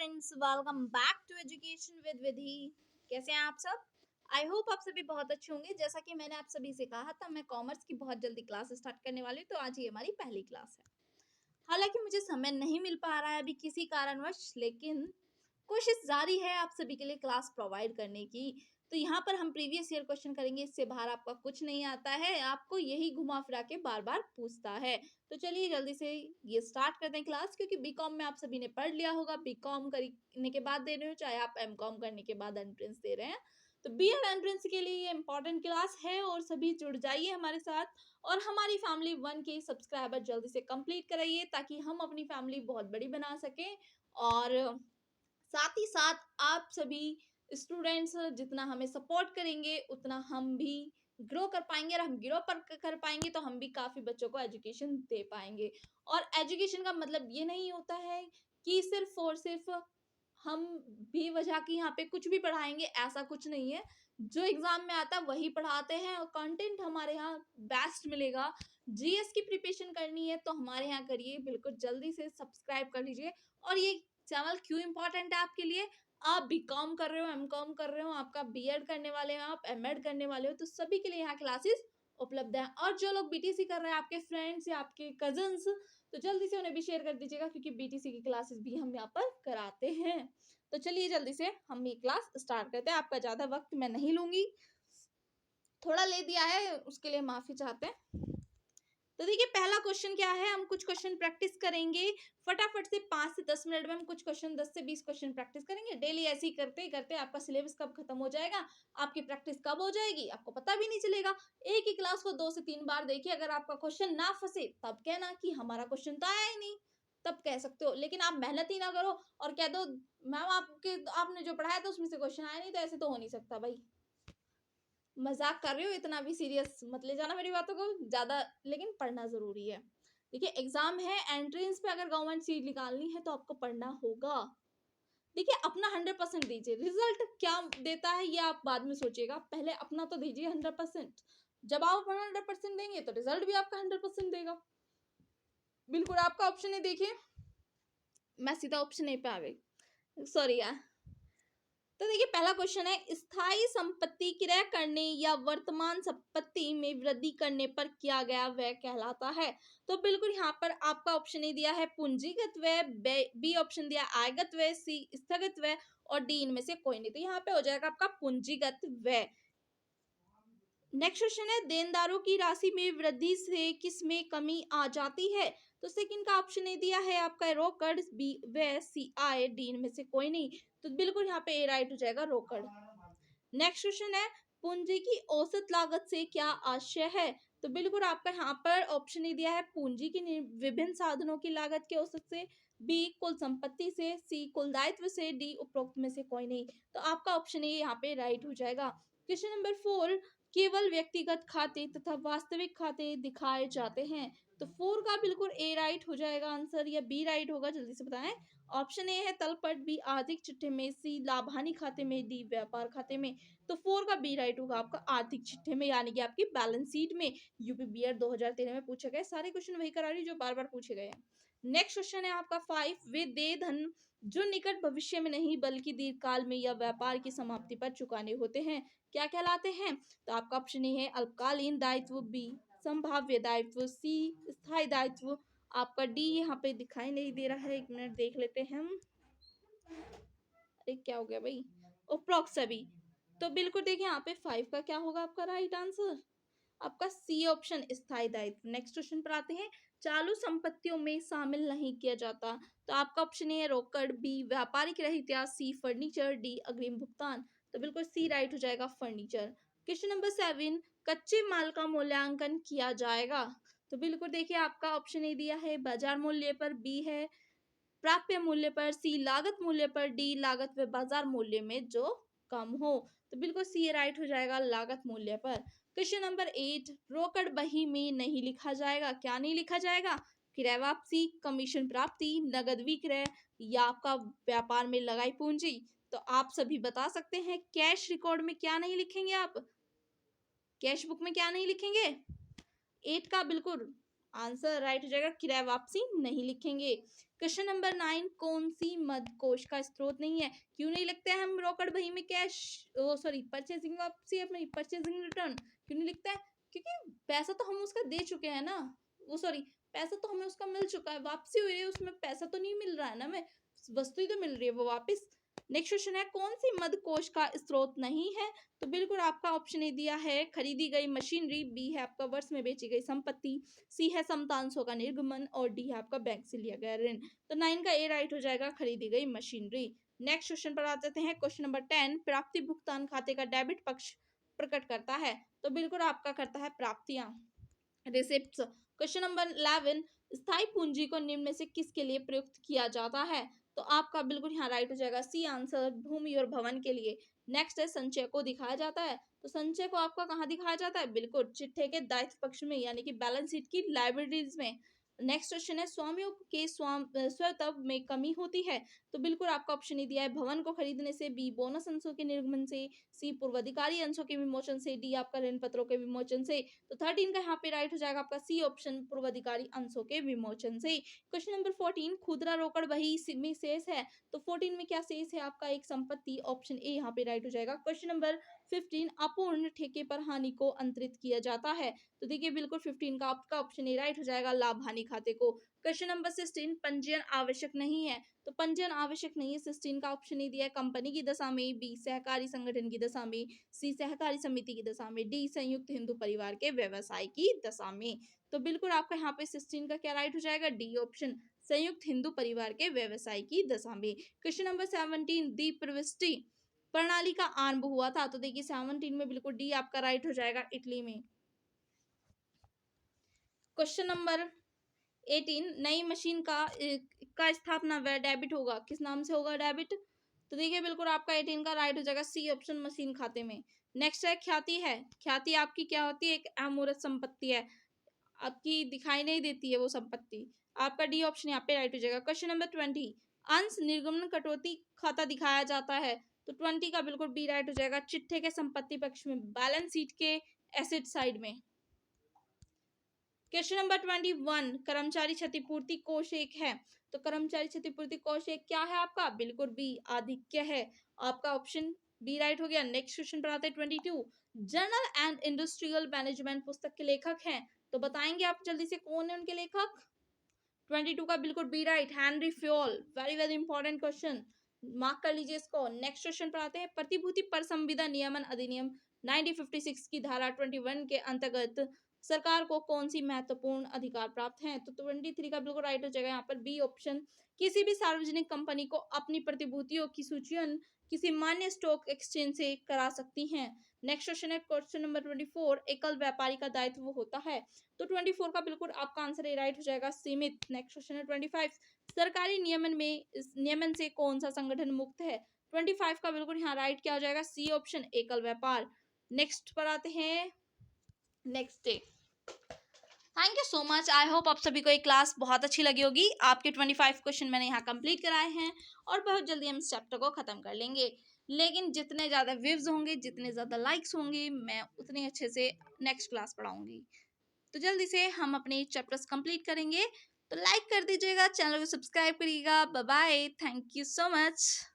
Friends, welcome back to education with Vidhi. कैसे हैं आप सब? आई होप आप सभी बहुत अच्छे होंगे। जैसा कि मैंने आप सभी से कहा था, मैं कॉमर्स की बहुत जल्दी क्लास स्टार्ट करने वाली हूँ, तो आज ये हमारी पहली क्लास है। हालांकि मुझे समय नहीं मिल पा रहा है अभी किसी कारणवश, लेकिन कोशिश जारी है आप सभी के लिए क्लास प्रोवाइड करने की। तो यहाँ पर हम प्रीवियस ईयर क्वेश्चन करेंगे, इससे बाहर आपका कुछ नहीं आता है, आपको यही घुमा फिरा के बार बार पूछता है। तो चलिए जल्दी से ये स्टार्ट करते हैं क्लास, क्योंकि बीकॉम में आप सभी ने पढ़ लिया होगा, बीकॉम करने के बाद दे रहे हो चाहे आप एमकॉम करने के बाद एंट्रेंस दे रहे हैं, तो बीएड एंट्रेंस के लिए ये इंपॉर्टेंट क्लास है और सभी जुड़ जाइए हमारे साथ और हमारी फैमिली 1K सब्सक्राइबर जल्दी से कंप्लीट कराइए, ताकि हम अपनी फैमिली बहुत बड़ी बना सकें। और साथ ही साथ आप सभी स्टूडेंट्स जितना हमें सपोर्ट करेंगे उतना हम भी ग्रो कर पाएंगे, और हम ग्रो कर पाएंगे तो हम भी काफी बच्चों को एजुकेशन दे पाएंगे। और एजुकेशन का मतलब ये नहीं होता है कि सिर्फ और सिर्फ हम भी वजह की यहाँ पे कुछ भी पढ़ाएंगे, ऐसा कुछ नहीं है। जो एग्जाम में आता है वही पढ़ाते हैं और कंटेंट हमारे यहाँ बेस्ट मिलेगा। जीएस की प्रिपरेशन करनी है तो हमारे यहाँ करिए, बिल्कुल जल्दी से सब्सक्राइब कर लीजिए। और ये चैनल क्यों इम्पोर्टेंट है आपके लिए? आप बीकॉम कर रहे हो, एमकॉम कर रहे हो, आपका बीएड करने वाले हो, आप एमएड करने वाले हो, तो सभी के लिए यहाँ क्लासेस उपलब्ध है। और जो लोग बीटीसी कर रहे हैं, आपके फ्रेंड्स या आपके कजन्स, तो जल्दी से उन्हें भी शेयर कर दीजिएगा, क्योंकि बीटीसी की क्लासेस भी हम यहाँ पर कराते हैं। तो चलिए जल्दी से हम ये क्लास स्टार्ट करते हैं। आपका ज्यादा वक्त मैं नहीं लूंगी, थोड़ा ले दिया है उसके लिए माफी चाहते हैं। तो देखिए पहला क्वेश्चन क्या है, हम कुछ क्वेश्चन प्रैक्टिस करेंगे फटाफट से 5 से 10 मिनट में। हम कुछ क्वेश्चन 10 से 20 क्वेश्चन प्रैक्टिस करेंगे डेली। ऐसे ही करते करते आपका सिलेबस कब खत्म हो जाएगा, आपकी प्रैक्टिस कब हो जाएगी, आपको पता भी नहीं चलेगा। एक ही क्लास को 2 से 3 बार देखिए, अगर आपका क्वेश्चन ना फंसे तब कहना कि हमारा क्वेश्चन तो आया ही नहीं, तब कह सकते हो। लेकिन आप मेहनत ही ना करो और कह दो मैम आपने जो पढ़ाया था उसमें से क्वेश्चन आया नहीं, तो ऐसे तो हो नहीं सकता भाई। मजाक कर रही हो, इतना भी सीरियस मत ले जाना मेरी बातों को ज्यादा, लेकिन पढ़ना जरूरी है। देखिए एग्जाम है, एंट्रेंस पे अगर गवर्नमेंट सीट निकालनी है तो आपको पढ़ना होगा। देखिए अपना 100% दीजिए, रिजल्ट क्या देता है ये आप बाद में सोचिएगा, पहले अपना तो दीजिए 100%। जब आप अपना 100% देंगे तो रिजल्ट भी आपका 100% देगा। बिल्कुल आपका ऑप्शन है, देखिए मैं सीधा ऑप्शन ए पे आ गई, सॉरी यार। तो देखिए पहला क्वेश्चन है, स्थायी संपत्ति क्रय करने या वर्तमान संपत्ति में वृद्धि करने पर किया गया व्यय कहलाता है। तो बिल्कुल यहाँ पर आपका ऑप्शन ए दिया है पूंजीगत व्यय, बी ऑप्शन दिया आयगत व्यय, सी स्थगित व्यय, और डी इनमें से कोई नहीं। तो यहाँ पे हो जाएगा आपका पूंजीगत व्यय। नेक्स्ट क्वेश्चन है, देनदारों की राशि में वृद्धि से किस में कमी आ जाती है? तो सेकंड का ऑप्शन ए दिया है आपका रोकड़, बी व्यय, सी आय, डी इनमें से कोई नहीं। तो बिल्कुल यहाँ पे ए राइट हो जाएगा, रोकड़। नेक्स्ट क्वेश्चन है, पूंजी की औसत लागत से क्या आशय है? तो बिल्कुल आपका यहाँ पर ऑप्शन ए दिया है पूंजी की विभिन्न साधनों की लागत के औसत से, बी कुल संपत्ति से, सी कुल दायित्व से, डी उपरोक्त में से कोई नहीं। तो आपका ऑप्शन ए यहाँ पे राइट हो जाएगा। क्वेश्चन नंबर 4, केवल व्यक्तिगत खाते तथा वास्तविक खाते दिखाए जाते हैं। तो 4 का बिल्कुल ए राइट हो जाएगा आंसर, या बी राइट होगा, जल्दी से बताएं। ऑप्शन ए है तलपट, बी आर्थिक चिट्ठे में, सी लाभानी खाते में, डी व्यापार खाते में। तो 4 का बी राइट होगा आपका आर्थिक चिट्ठे में, यानी कि आपकी बैलेंस शीट में। यूपी बीएड 2013 में पूछे गए सारे क्वेश्चन वही करा रही जो बार बार पूछे गए हैं। नेक्स्ट क्वेश्चन है आपका 5, वे देय धन जो निकट भविष्य में नहीं बल्कि दीर्घकाल में या व्यापार की समाप्ति पर चुकाने होते हैं, क्या कहलाते हैं? तो आपका ऑप्शन ए है अल्पकालीन दायित्व, बी संभाव्य दायित्व, सी स्थायी दायित्व, आपका डी यहाँ पे दिखाई नहीं दे रहा है, एक मिनट देख लेते हैं हम। अरे क्या हो गया भाई, उपरोक्त सभी। तो बिल्कुल देखिए यहाँ पे 5 का क्या होगा आपका राइट आंसर, आपका सी ऑप्शन स्थायी दायित्व। नेक्स्ट क्वेश्चन पर आते हैं, चालू संपत्तियों में शामिल नहीं किया जाता। तो आपका ऑप्शन ए है रोकड़, बी व्यापारिक रहतिया, सी फर्नीचर, डी अग्रिम भुगतान। तो बिल्कुल सी राइट हो जाएगा, फर्नीचर। क्वेश्चन नंबर 7, कच्चे माल का मूल्यांकन किया जाएगा। तो बिल्कुल देखिए आपका ऑप्शन ए दिया है बाजार मूल्य पर, बी है प्राप्य मूल्य पर, सी लागत मूल्य पर, डी लागत व बाजार मूल्य में जो कम हो। तो बिल्कुल सी राइट हो जाएगा, लागत मूल्य पर। क्वेश्चन नंबर 8, रोकड़ बही में नहीं लिखा जाएगा, क्या नहीं लिखा जाएगा? क्रय वापसी, कमीशन प्राप्ति, नगद विक्रय, या आपका व्यापार में लगाई पूंजी। तो आप सभी बता सकते हैं, कैश रिकॉर्ड में क्या नहीं लिखेंगे आप, कैश बुक में क्या नहीं लिखेंगे? 8 का बिल्कुल आंसर राइट हो जाएगा, किराया वापसी नहीं लिखेंगे। क्वेश्चन नंबर 9, कौन सी मद कोश का स्रोत नहीं है? क्यों नहीं लिखते हैं हम रोकड़ बही में कैश, ओ सॉरी परचेसिंग वापसी अपनी परचेसिंग रिटर्न, क्यों नहीं लिखते हैं? क्योंकि पैसा तो हम उसका दे चुके हैं ना, वो सॉरी पैसा तो हमें उसका मिल चुका है, वापसी हुई है, उसमें पैसा तो नहीं मिल रहा है ना, हमें वस्तु ही तो मिल रही है वो वापस। नेक्स्ट क्वेश्चन है, कौन सी मद कोश का स्रोत नहीं है? तो बिल्कुल आपका ऑप्शन ए दिया है खरीदी गई मशीनरी, बी है आपका वर्ष में बेची गई संपत्ति, सी है समतांशों का निर्गमन और डी है आपका बैंक से लिया गया ऋण। तो 9 का ए राइट हो जाएगा खरीदी गई मशीनरी। नेक्स्ट क्वेश्चन पर आ जाते हैं, क्वेश्चन नंबर 10, प्राप्ति भुगतान खाते का डेबिट पक्ष प्रकट करता है? तो बिल्कुल आपका करता है प्राप्तियां, रिसिप्ट्स। क्वेश्चन नंबर 11, स्थायी पूंजी को निम्न में से किसके लिए प्रयुक्त किया जाता है? तो आपका बिल्कुल यहाँ राइट हो जाएगा सी आंसर, भूमि और भवन के लिए। नेक्स्ट है, संचय को दिखाया जाता है? तो संचय को आपका कहाँ दिखाया जाता है? बिल्कुल चिट्ठे के दायित्व पक्ष में, यानी कि बैलेंस शीट की लाइबिलिटीज में। नेक्स्ट क्वेश्चन है, स्वामियों के स्वत्व में कमी होती है? तो बिल्कुल आपका ऑप्शन ही दिया है भवन को खरीदने से, बी बोनस अंशों के निर्गमन से, सी पूर्वाधिकारी अंशों के विमोचन से, डी आपका ऋण पत्रों के विमोचन से। तो 13 का यहाँ पे राइट हो जाएगा आपका सी ऑप्शन, पूर्वाधिकारी अंशों के विमोचन से। क्वेश्चन नंबर 14, खुदरा रोकड़ बही में शेष है? तो 14 में क्या शेष है आपका? एक संपत्ति, ऑप्शन ए यहाँ पे राइट हो जाएगा। क्वेश्चन नंबर 15, अपूर्ण ठेके पर हानि को अंतरित किया जाता है? तो देखिए बिल्कुल 15 का आपका ऑप्शन ए राइट हो जाएगा, लाभ हानि खाते को। क्वेश्चन नंबर 16, पंजीयन आवश्यक नहीं है? तो पंजीयन आवश्यक नहीं है 16 का ऑप्शन ए दिया है कंपनी की दशा में, बी सहकारी संगठन की दशा में, सी सहकारी समिति की दशा में, डी संयुक्त हिंदू परिवार के व्यवसाय की दशा में। तो बिल्कुल आपका यहाँ पे 16 का क्या राइट हो जाएगा? डी ऑप्शन, संयुक्त हिंदू परिवार के व्यवसाय की दशा में। क्वेश्चन नंबर 17, दीप प्रविष्टि प्रणाली का आरंभ हुआ था? तो देखिए 17 में बिल्कुल डी आपका राइट हो जाएगा, इटली में। क्वेश्चन नंबर 18, नई मशीन का स्थापना व डेबिट होगा, किस नाम से होगा डेबिट? तो देखिए बिल्कुल आपका 18 का राइट हो जाएगा, सी ऑप्शन, मशीन खाते में। नेक्स्ट है, ख्याति है? ख्याति आपकी क्या होती है? एक अमूर्त संपत्ति है, आपकी दिखाई नहीं देती है वो संपत्ति। आपका डी ऑप्शन यहाँ पे राइट हो जाएगा। क्वेश्चन नंबर 20, अंश निर्गमन कटौती खाता दिखाया जाता है? तो 20 का बिल्कुल बी राइट हो जाएगा, चिट्ठे के संपत्ति पक्ष में, बैलेंस शीट के एसेट साइड में। क्वेश्चन नंबर 21, कर्मचारी क्षतिपूर्ति कोष एक है? तो कर्मचारी क्षतिपूर्ति कोष एक क्या है आपका? बिल्कुल बी, आधिक्य है। आपका ऑप्शन बी राइट हो गया। नेक्स्ट क्वेश्चन पर आते हैं 22, जर्नल एंड इंडस्ट्रियल मैनेजमेंट पुस्तक के लेखक हैं? तो बताएंगे आप जल्दी से कौन है उनके लेखक? 22 का बिल्कुल B right, Henry Fayol. Very very important question, mark कर लीजिए इसको। नेक्स्ट क्वेश्चन पर आते हैं, प्रतिभूति पर संविदा नियमन अधिनियम 1956 की धारा 21 के अंतर्गत सरकार को कौन सी महत्वपूर्ण अधिकार प्राप्त हैं? तो 23 का बिल्कुल राइट हो जाएगा यहाँ पर, बी ऑप्शन, किसी भी सार्वजनिक कंपनी को अपनी प्रतिभूतियों की सूचीन किसी मान्य स्टॉक एक्सचेंज से करा सकती हैं। नेक्स्ट क्वेश्चन है, क्वेश्चन नंबर 24, एकल व्यापारी का दायित्व होता है? तो 24 का बिल्कुल आपका आंसर ए राइट हो जाएगा, सीमित। नेक्स्ट क्वेश्चन है 25, सरकारी नियमन से कौन सा संगठन मुक्त है? 25 का बिल्कुल यहाँ राइट क्या हो जाएगा? सी ऑप्शन, एकल व्यापार। नेक्स्ट पर आते हैं, next day. Thank you so much, I hope आप सभी को ये क्लास बहुत अच्छी लगी होगी। आपके 25 क्वेश्चन मैंने यहाँ कंप्लीट कराए हैं और बहुत जल्दी हम इस चैप्टर को खत्म कर लेंगे। लेकिन जितने ज़्यादा व्यूज होंगे, जितने ज़्यादा लाइक्स होंगे, मैं उतने अच्छे से नेक्स्ट क्लास पढ़ाऊंगी। तो जल्दी से हम अपने चैप्टर्स कंप्लीट करेंगे। तो लाइक कर दीजिएगा, चैनल को सब्सक्राइब करिएगा। Bye bye, thank you so much.